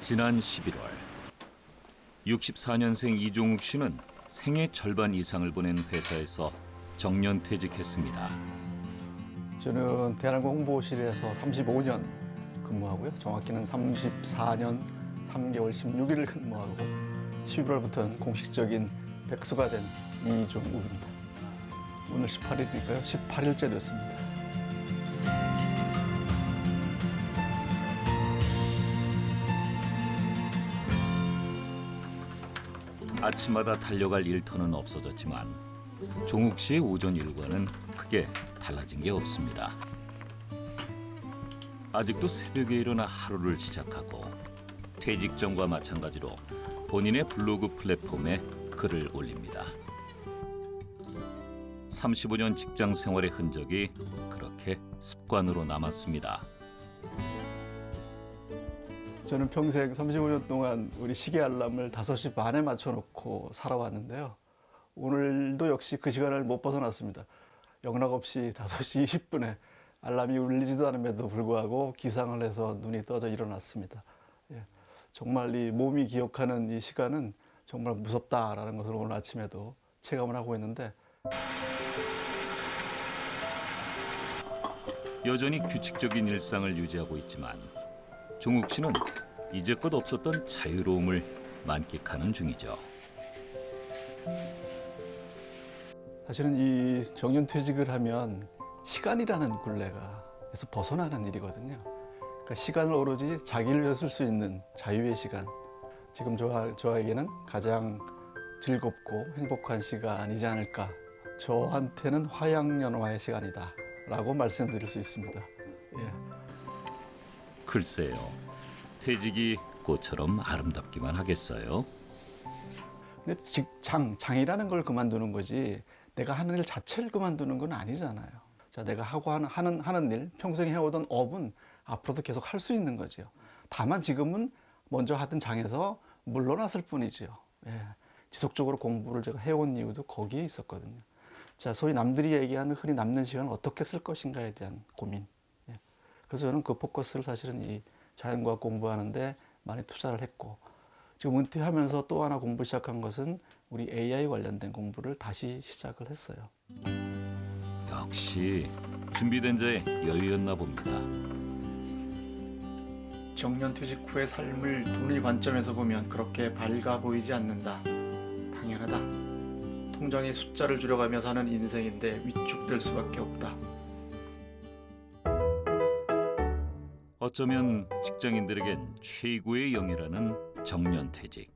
지난 11월 64년생 이종욱 씨는 생애 절반 이상을 보낸 회사에서 정년퇴직했습니다. 저는 대한항공 홍보실에서 35년 근무하고요. 정확히는 34년 3개월 16일을 근무하고 11월부터는 공식적인 백수가 된 이종욱입니다. 오늘 18일이니까요. 18일째 됐습니다. 아침마다 달려갈 일터는 없어졌지만 종욱 씨의 오전 일과는 크게 달라진 게 없습니다. 아직도 새벽에 일어나 하루를 시작하고 퇴직 전과 마찬가지로 본인의 블로그 플랫폼에 글을 올립니다. 35년 직장 생활의 흔적이 그렇게 습관으로 남았습니다. 저는 평생 35년 동안 우리 시계 알람을 5시 반에 맞춰놓고 살아왔는데요. 오늘도 역시 그 시간을 못 벗어났습니다. 영락없이 5시 20분에 알람이 울리지도 않음에도 불구하고 기상을 해서 눈이 떠져 일어났습니다. 예, 정말 이 몸이 기억하는 이 시간은 정말 무섭다라는 것을 오늘 아침에도 체감을 하고 있는데, 여전히 규칙적인 일상을 유지하고 있지만 종욱 씨는 이제껏 없었던 자유로움을 만끽하는 중이죠. 사실은 이 정년퇴직을 하면 시간이라는 굴레에서 벗어나는 일이거든요. 그러니까 시간을 오로지 자기를 위해 쓸 수 있는 자유의 시간. 지금 저에게는 가장 즐겁고 행복한 시간이지 않을까. 저한테는 화양연화의 시간이다 라고 말씀드릴 수 있습니다. 예. 글쎄요, 퇴직이 꽃처럼 아름답기만 하겠어요? 근데 장이라는 걸 그만두는 거지 내가 하는 일 자체를 그만두는 건 아니잖아요. 자, 내가 하는 일, 평생 해오던 업은 앞으로도 계속 할 수 있는 거죠. 다만 지금은 먼저 하던 장에서 물러났을 뿐이지요. 예. 지속적으로 공부를 제가 해온 이유도 거기에 있었거든요. 자, 소위 남들이 얘기하는 흔히 남는 시간을 어떻게 쓸 것인가에 대한 고민. 예. 그래서 저는 그 포커스를 사실은 이 자연과학 공부하는데 많이 투자를 했고, 지금 은퇴하면서 또 하나 공부 시작한 것은 우리 AI 관련된 공부를 다시 시작을 했어요. 역시 준비된 자의 여유였나 봅니다. 정년퇴직 후의 삶을 돈의 관점에서 보면 그렇게 밝아 보이지 않는다. 당연하다. 통장의 숫자를 줄여가며 사는 인생인데 위축될 수밖에 없다. 어쩌면 직장인들에겐 최고의 영예라는 정년퇴직.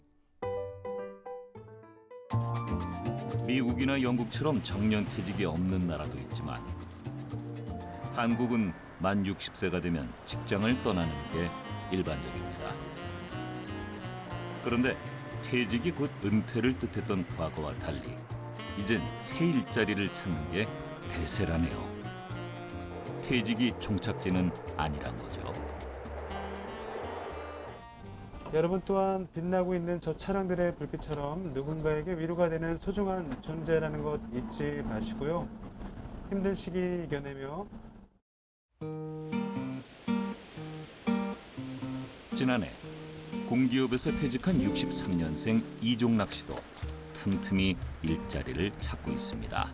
미국이나 영국처럼 정년퇴직이 없는 나라도 있지만 한국은 만 60세가 되면 직장을 떠나는 게 일반적입니다. 그런데 퇴직이 곧 은퇴를 뜻했던 과거와 달리 이젠 새 일자리를 찾는 게 대세라네요. 퇴직이 종착지는 아니란 거죠. 여러분 또한 빛나고 있는 저 차량들의 불빛처럼 누군가에게 위로가 되는 소중한 존재라는 것 잊지 마시고요. 힘든 시기 이겨내며 지난해 공기업에서 퇴직한 63년생 이종락 씨도 틈틈이 일자리를 찾고 있습니다.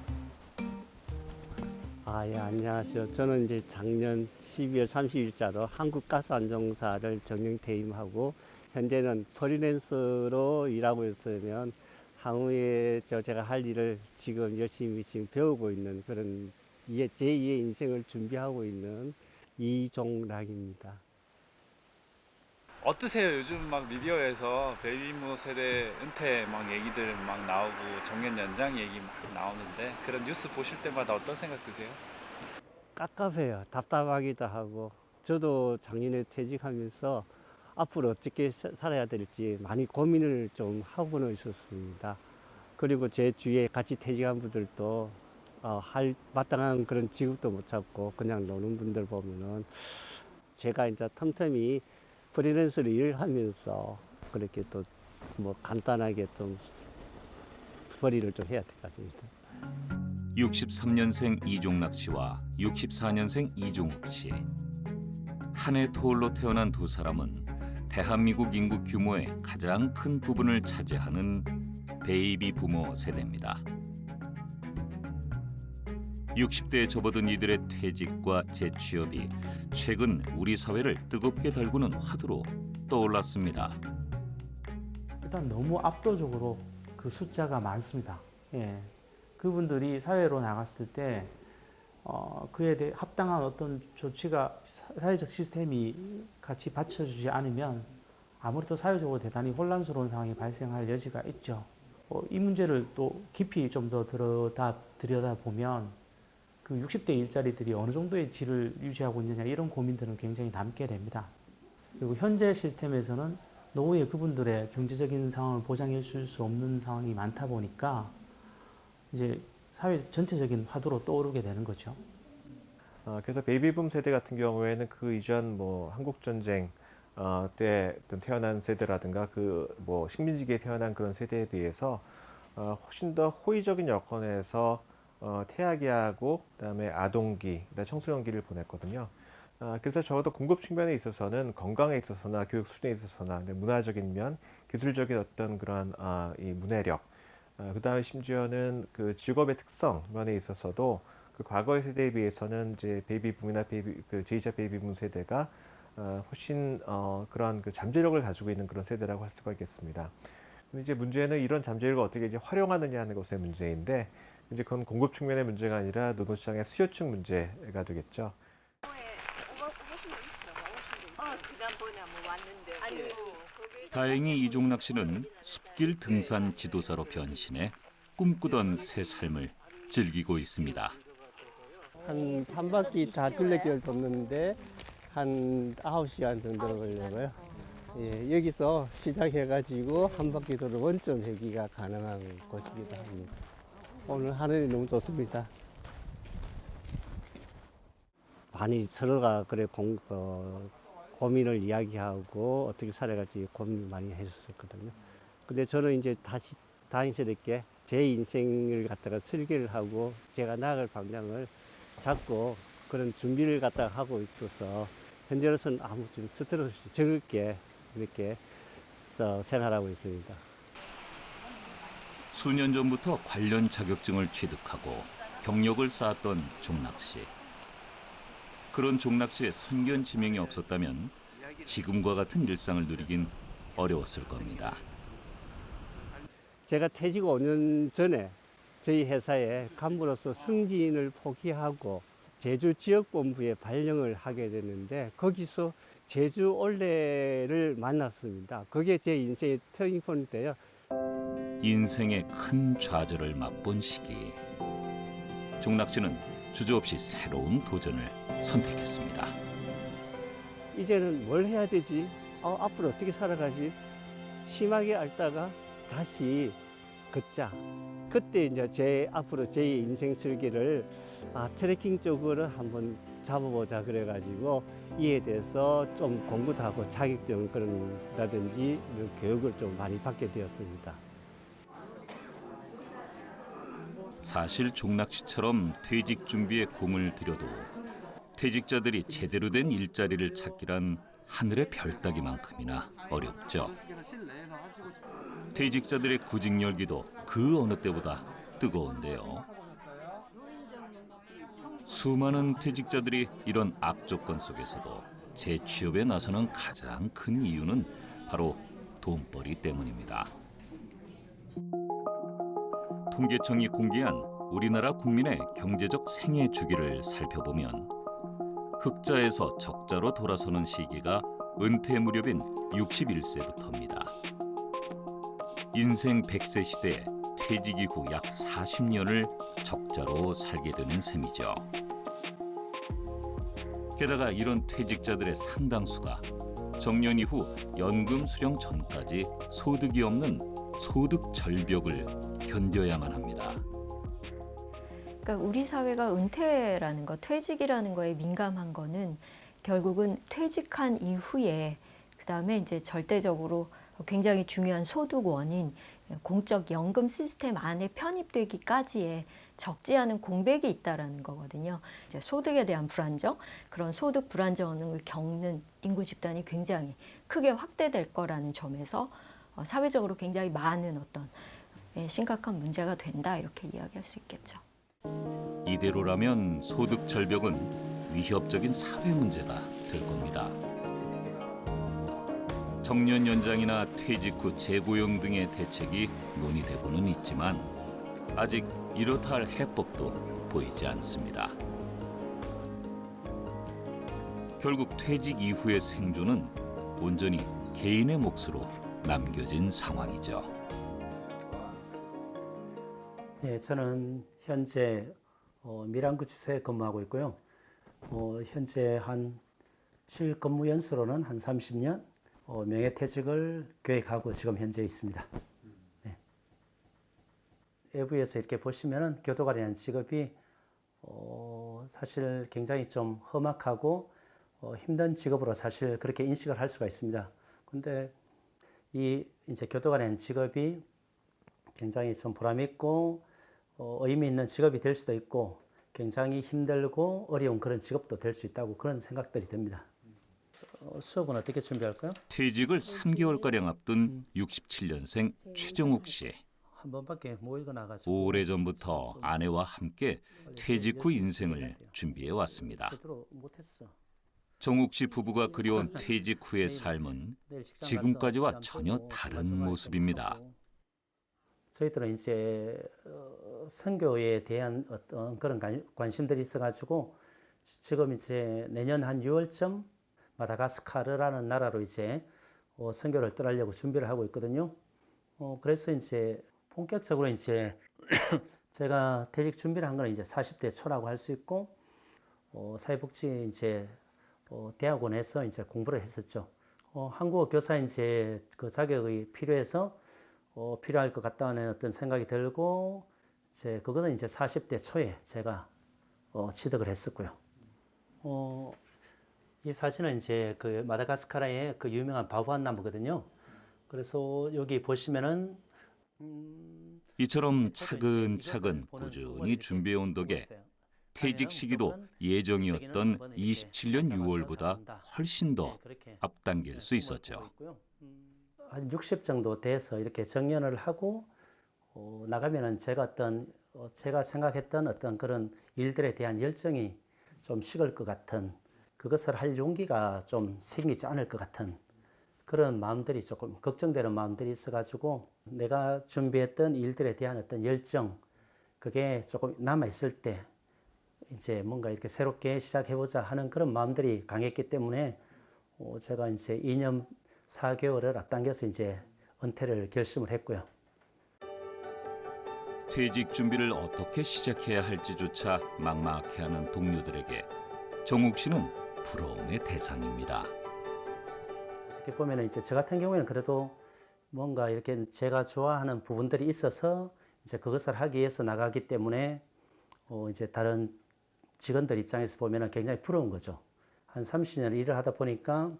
예, 안녕하세요. 저는 이제 작년 12월 30일자로 한국가스안정사를 정년퇴임하고 현재는 프리랜서로 일하고 있으면 향후에 제가 할 일을 지금 열심히 배우고 있는 그런 제2의 인생을 준비하고 있는 이종락입니다. 어떠세요? 요즘 막 미디어에서 베이비부머 세대 은퇴 막 얘기들 막 나오고 정년 연장 얘기 막 나오는데 그런 뉴스 보실 때마다 어떤 생각 드세요? 깝깝해요. 답답하기도 하고 저도 작년에 퇴직하면서 앞으로 어떻게 살아야 될지 많이 고민을 좀 하고는 있었습니다. 그리고 제 주위에 같이 퇴직한 분들도 할 마땅한 그런 직업도 못 찾고 그냥 노는 분들 보면은 제가 이제 틈틈이 프리랜서로 일을 하면서 그렇게 또 뭐 간단하게 좀 벌이를 좀 해야 될 것 같습니다. 63년생 이종락 씨와 64년생 이종욱 씨. 한 해 터울로 태어난 두 사람은 대한민국 인구 규모의 가장 큰 부분을 차지하는 베이비 부모 세대입니다. 60대에 접어든 이들의 퇴직과 재취업이 최근 우리 사회를 뜨겁게 달구는 화두로 떠올랐습니다. 일단 너무 압도적으로 그 숫자가 많습니다. 예. 그분들이 사회로 나갔을 때 그에 대해 합당한 어떤 조치가 사회적 시스템이 같이 받쳐주지 않으면 아무래도 사회적으로 대단히 혼란스러운 상황이 발생할 여지가 있죠. 이 문제를 또 깊이 좀 더 들여다보면 그 60대 일자리들이 어느 정도의 질을 유지하고 있느냐 이런 고민들은 굉장히 남게 됩니다. 그리고 현재 시스템에서는 노후에 그분들의 경제적인 상황을 보장해 줄 수 없는 상황이 많다 보니까 이제 사회 전체적인 화두로 떠오르게 되는 거죠. 그래서 베이비붐 세대 같은 경우에는 그 이전 뭐 한국 전쟁 때 태어난 세대라든가 그 뭐 식민지기에 태어난 그런 세대에 비해서 훨씬 더 호의적인 여건에서 태아기하고 그다음에 아동기, 그다음에 청소년기를 보냈거든요. 그래서 적어도 공급 측면에 있어서는 건강에 있어서나 교육 수준에 있어서나 문화적인 면, 기술적인 어떤 그런 이 문해력, 그다음에 심지어는 그 직업의 특성 면에 있어서도 그 과거의 세대에 비해서는 이제 베이비붐이나 그 제2차 베이비붐 세대가 훨씬 그런 그 잠재력을 가지고 있는 그런 세대라고 할 수가 있겠습니다. 근데 이제 문제는 이런 잠재력을 어떻게 이제 활용하느냐 하는 것의 문제인데, 이제 그건 공급 측면의 문제가 아니라 노동시장의 수요층 문제가 되겠죠. 다행히 이종락 씨는 숲길 등산 지도사로 변신해 꿈꾸던 새 삶을 즐기고 있습니다. 한 3바퀴 다 둘레길을 돕는데 한 9시간 정도 걸려요. 예, 여기서 시작해가지고 한 바퀴 도로 원점 회기가 가능한 곳이기도 합니다. 오늘 하늘이 너무 좋습니다. 많이 서로가 그래 고민을 이야기하고 어떻게 살아갈지 고민을 많이 해줬었거든요. 근데 저는 이제 다시 다인세대께 제 인생을 갖다가 설계를 하고 제가 나아갈 방향을 잡고 그런 준비를 갖다가 하고 있어서 현재로서는 아무 좀 스트레스 없이 즐겁게 이렇게 생활하고 있습니다. 수년 전부터 관련 자격증을 취득하고 경력을 쌓았던 종락 씨. 그런 종락 씨의 선견 지명이 없었다면 지금과 같은 일상을 누리긴 어려웠을 겁니다. 제가 퇴직 5년 전에 저희 회사에 간부로서 승진을 포기하고 제주 지역본부에 발령을 하게 됐는데 거기서 제주 올레를 만났습니다. 그게 제 인생의 터닝포인트예요. 인생의 큰 좌절을 맛본 시기. 종락 씨는 주저없이 새로운 도전을 선택했습니다. 이제는 뭘 해야 되지? 앞으로 어떻게 살아가지? 심하게 앓다가 다시 걷자. 그때 이제 앞으로 제 인생 설계를 트레킹 쪽으로 한번 잡아보자 그래가지고 이에 대해서 좀 공부도 하고 자격증 그런다든지 교육을 좀 많이 받게 되었습니다. 사실 종락 씨처럼 퇴직 준비에 공을 들여도 퇴직자들이 제대로 된 일자리를 찾기란 하늘의 별 따기만큼이나 어렵죠. 퇴직자들의 구직 열기도 그 어느 때보다 뜨거운데요. 수많은 퇴직자들이 이런 악조건 속에서도 재취업에 나서는 가장 큰 이유는 바로 돈벌이 때문입니다. 통계청이 공개한 우리나라 국민의 경제적 생애 주기를 살펴보면 흑자에서 적자로 돌아서는 시기가 은퇴 무렵인 61세부터입니다. 인생 100세 시대에 퇴직 이후 약 40년을 적자로 살게 되는 셈이죠. 게다가 이런 퇴직자들의 상당수가 정년 이후 연금 수령 전까지 소득이 없는 소득 절벽을 견뎌야만 합니다. 그러니까 우리 사회가 은퇴라는 것, 퇴직이라는 거에 민감한 거는 결국은 퇴직한 이후에 그다음에 이제 절대적으로 굉장히 중요한 소득 원인 공적 연금 시스템 안에 편입되기까지의 적지 않은 공백이 있다라는 거거든요. 이제 소득에 대한 불안정, 그런 소득 불안정을 겪는 인구 집단이 굉장히 크게 확대될 거라는 점에서 사회적으로 굉장히 많은 어떤 심각한 문제가 된다 이렇게 이야기할 수 있겠죠. 이대로라면 소득 절벽은 위협적인 사회 문제가 될 겁니다. 정년 연장이나 퇴직 후 재고용 등의 대책이 논의되고는 있지만 아직 이렇다 할 해법도 보이지 않습니다. 결국 퇴직 이후의 생존은 온전히 개인의 몫으로 남겨진 상황이죠. 네, 저는 현재 밀양구치소에 근무하고 있고요. 현재 한 실근무 연수로는 한 30년, 명예퇴직을 계획하고 지금 현재 있습니다. 네. 외부에서 이렇게 보시면은 교도관이라는 직업이 사실 굉장히 좀 험악하고 힘든 직업으로 사실 그렇게 인식을 할 수가 있습니다. 근데 이 이제 교도관이라는 직업이 굉장히 좀 보람 있고 의미 있는 직업이 될 수도 있고 굉장히 힘들고 어려운 그런 직업도 될 수 있다고 그런 생각들이 듭니다. 수업은 어떻게 준비할까요? 퇴직을 3개월가량 앞둔 67년생 최정욱 씨. 한 번밖에 못 읽어놔가지고 오래전부터 아내와 함께 퇴직 후 인생을 준비해 왔습니다. 제대로 못했어. 정욱 씨 부부가 그려온 퇴직 후의 삶은 지금까지와 전혀 다른 모습입니다. 저희들은 이제 선교에 대한 어떤 그런 관심들이 있어가지고 지금 이제 내년 한 6월쯤 마다가스카르라는 나라로 이제 선교를 떠나려고 준비를 하고 있거든요. 그래서 이제 본격적으로 이제 제가 퇴직 준비를 한 건 이제 40대 초라고 할 수 있고 사회복지 이제 대학원에서 이제 공부를 했었죠. 한국어 교사 이제 그 자격이 필요해서 필요할 것 같다는 어떤 생각이 들고 이제 그거는 이제 40대 초에 제가 취득을 했었고요. 이 사진은 이제 그 마다가스카르의 그 유명한 바보안 나무거든요. 그래서 여기 보시면은 이처럼 차근차근 꾸준히 준비해온 덕에 퇴직 시기도 예정이었던 27년 6월보다 훨씬 더 앞당길 수 있었죠. 한 60 정도 돼서 이렇게 정년을 하고 나가면은 제가 생각했던 어떤 그런 일들에 대한 열정이 좀 식을 것 같은 그것을 할 용기가 좀 생기지 않을 것 같은 그런 마음들이 조금 걱정되는 마음들이 있어가지고 내가 준비했던 일들에 대한 어떤 열정 그게 조금 남아 있을 때 이제 뭔가 이렇게 새롭게 시작해보자 하는 그런 마음들이 강했기 때문에 제가 이제 2년 4개월을 앞당겨서 이제 은퇴를 결심을 했고요. 퇴직 준비를 어떻게 시작해야 할지조차 막막해하는 동료들에게 정욱 씨는 부러움의 대상입니다. 어떻게 보면 이제 저 같은 경우에는 그래도 뭔가 이렇게 제가 좋아하는 부분들이 있어서 이제 그것을 하기 위해서 나가기 때문에 이제 다른 직원들 입장에서 보면은 굉장히 부러운 거죠. 한 30년 일을 하다 보니까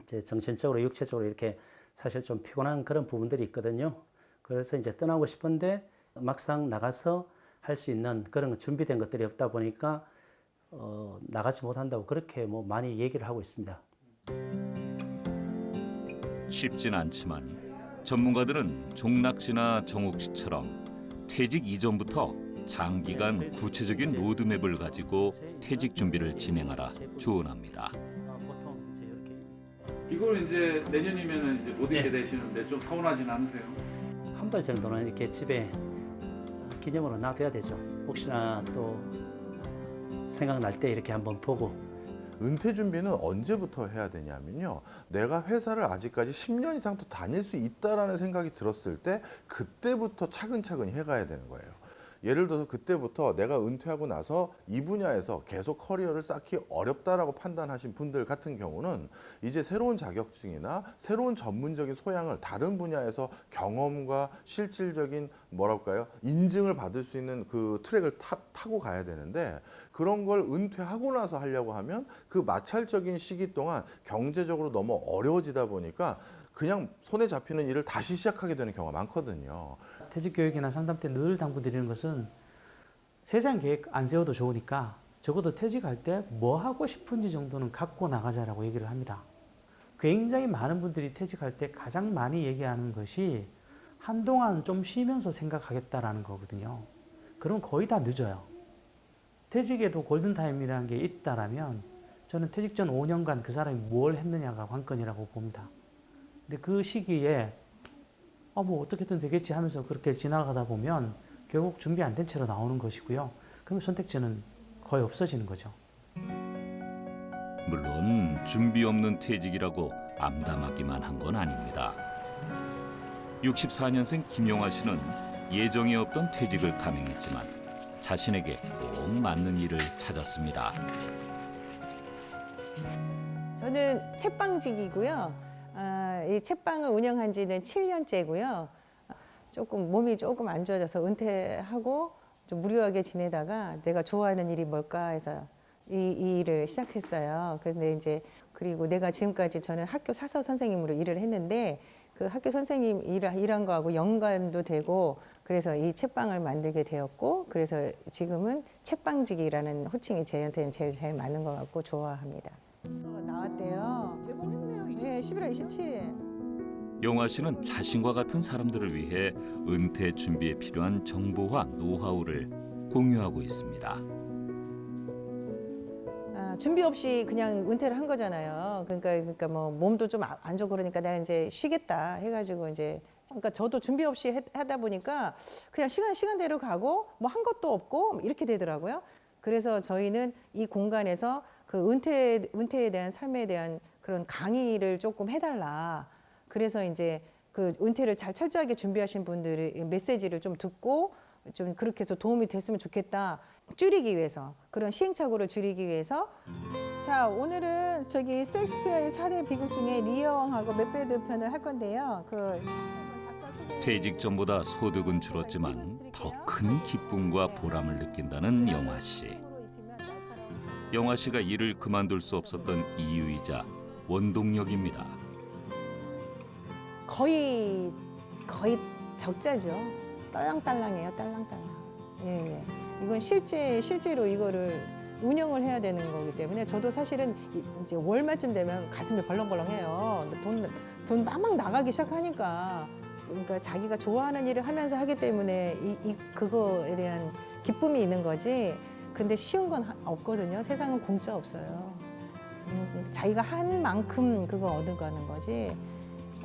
이제 정신적으로 육체적으로 이렇게 사실 좀 피곤한 그런 부분들이 있거든요. 그래서 이제 떠나고 싶은데 막상 나가서 할 수 있는 그런 준비된 것들이 없다 보니까 나가지 못한다고 그렇게 뭐 많이 얘기를 하고 있습니다. 쉽진 않지만 전문가들은 종락 씨나 정욱 씨처럼 퇴직 이전부터 장기간 구체적인 로드맵을 가지고 퇴직 준비를 진행하라 조언합니다. 보통 이제 이렇게 이걸 이제 내년이면 이제 못 읽게 되시는데 좀 서운하진 않으세요? 한 달 정도는 이렇게 집에 기념으로 놔둬야 되죠. 혹시나 또 생각날 때 이렇게 한번 보고. 은퇴 준비는 언제부터 해야 되냐면요. 내가 회사를 아직까지 10년 이상 더 다닐 수 있다라는 생각이 들었을 때 그때부터 차근차근히 해가야 되는 거예요. 예를 들어서 그때부터 내가 은퇴하고 나서 이 분야에서 계속 커리어를 쌓기 어렵다라고 판단하신 분들 같은 경우는 이제 새로운 자격증이나 새로운 전문적인 소양을 다른 분야에서 경험과 실질적인 뭐랄까요? 인증을 받을 수 있는 그 트랙을 타고 가야 되는데 그런 걸 은퇴하고 나서 하려고 하면 그 마찰적인 시기 동안 경제적으로 너무 어려워지다 보니까 그냥 손에 잡히는 일을 다시 시작하게 되는 경우가 많거든요. 퇴직 교육이나 상담 때 늘 당부드리는 것은 세상 계획 안 세워도 좋으니까 적어도 퇴직할 때 뭐 하고 싶은지 정도는 갖고 나가자라고 얘기를 합니다. 굉장히 많은 분들이 퇴직할 때 가장 많이 얘기하는 것이 한동안 좀 쉬면서 생각하겠다라는 거거든요. 그럼 거의 다 늦어요. 퇴직에도 골든타임이라는 게 있다라면 저는 퇴직 전 5년간 그 사람이 뭘 했느냐가 관건이라고 봅니다. 근데 그 시기에 뭐 어떻게든 되겠지 하면서 그렇게 지나가다 보면 결국 준비 안 된 채로 나오는 것이고요. 그럼 선택지는 거의 없어지는 거죠. 물론 준비 없는 퇴직이라고 암담하기만 한 건 아닙니다. 64년생 김용화 씨는 예정에 없던 퇴직을 감행했지만 자신에게 꼭 맞는 일을 찾았습니다. 저는 책방직이고요. 이 책방을 운영한 지는 7년째고요. 몸이 조금 안 좋아져서 은퇴하고 좀 무료하게 지내다가 내가 좋아하는 일이 뭘까 해서 이 일을 시작했어요. 그런데 이제 그리고 내가 지금까지 저는 학교 사서 선생님으로 일을 했는데 그 학교 선생님 일한 거하고 연관도 되고 그래서 이 책방을 만들게 되었고 그래서 지금은 책방직이라는 호칭이 저한테는 제일 맞는 것 같고 좋아합니다. 나왔대요. 개봉했네요. 네, 11월 27일. 용화 씨는 자신과 같은 사람들을 위해 은퇴 준비에 필요한 정보와 노하우를 공유하고 있습니다. 준비 없이 그냥 은퇴를 한 거잖아요. 그러니까 뭐 몸도 좀 안 좋고 그러니까 내가 이제 쉬겠다 해가지고 이제 그러니까 저도 준비 없이 하다 보니까 그냥 시간대로 가고 뭐 한 것도 없고 이렇게 되더라고요. 그래서 저희는 이 공간에서 그 은퇴에 대한 삶에 대한 그런 강의를 조금 해달라. 그래서 이제 그 은퇴를 잘 철저하게 준비하신 분들의 메시지를 좀 듣고 좀 그렇게 해서 도움이 됐으면 좋겠다. 줄이기 위해서 그런 시행착오를 줄이기 위해서 자 오늘은 저기 셰익스피어의 4대 비극 중에 리어왕하고 맥베드 편을 할 건데요. 퇴직 전보다 소득은 줄었지만 더 큰 기쁨과 보람을 느낀다는 영화 씨. 영화 씨가 일을 그만둘 수 없었던 이유이자 원동력입니다. 거의 적자죠. 딸랑딸랑해요. 딸랑딸랑. 예. 이건 실제로 이거를 운영을 해야 되는 거기 때문에 저도 사실은 이제 월말쯤 되면 가슴이 벌렁벌렁해요. 돈 막 나가기 시작하니까 그러니까 자기가 좋아하는 일을 하면서 하기 때문에 그거에 대한 기쁨이 있는 거지. 근데 쉬운 건 없거든요. 세상은 공짜 없어요. 자기가 한 만큼 그거 얻어가는 거지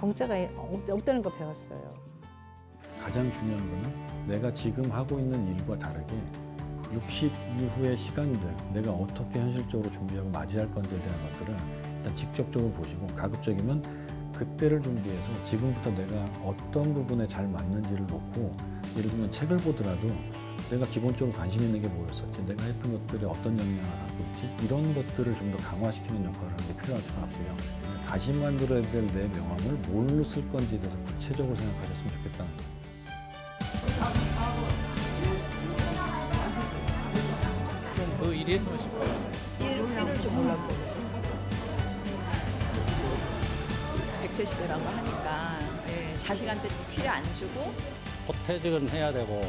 공짜가 없다는 거 배웠어요. 가장 중요한 거는 내가 지금 하고 있는 일과 다르게 60 이후의 시간들 내가 어떻게 현실적으로 준비하고 맞이할 건지에 대한 것들을 일단 직접적으로 보시고 가급적이면 그때를 준비해서 지금부터 내가 어떤 부분에 잘 맞는지를 놓고 예를 들면 책을 보더라도 내가 기본적으로 관심 있는 게 뭐였었지, 내가 했던 것들이 어떤 영향을 하고 있지, 이런 것들을 좀 더 강화시키는 역할을 하는 게 필요할 것 같고요. 다시 만들어야 될 내 명함을 뭘로 쓸 건지에 대해서 구체적으로 생각하셨으면 좋겠다는 거예요. 좀 더 일했으면 싶어요. 이럴 줄 몰랐어요. 100세 시대라고 하니까 자식한테 피해 안 주고 퇴직은 해야 되고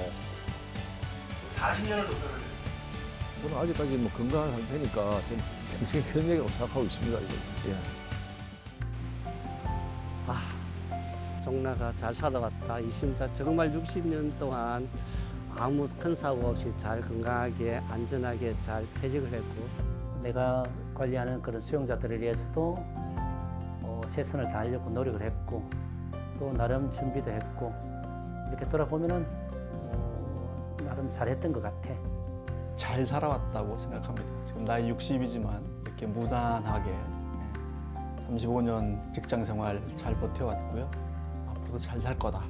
40년을 저는 아직까지 뭐 건강한 상태니까 좀 굉장히 편하게 생각하고 있습니다. 예. 종나가 잘 살아왔다. 20년, 정말 60년 동안 아무 큰 사고 없이 잘 건강하게 안전하게 잘 퇴직을 했고 내가 관리하는 그런 수용자들을 위해서도 최선을 다하려고 노력을 했고 또 나름 준비도 했고 이렇게 돌아보면은 나름 잘했던 것 같아. 잘 살아왔다고 생각합니다. 지금 나이 60이지만 이렇게 무난하게 35년 직장 생활 잘 버텨왔고요. 앞으로도 잘 살 거다.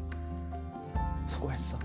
수고했어.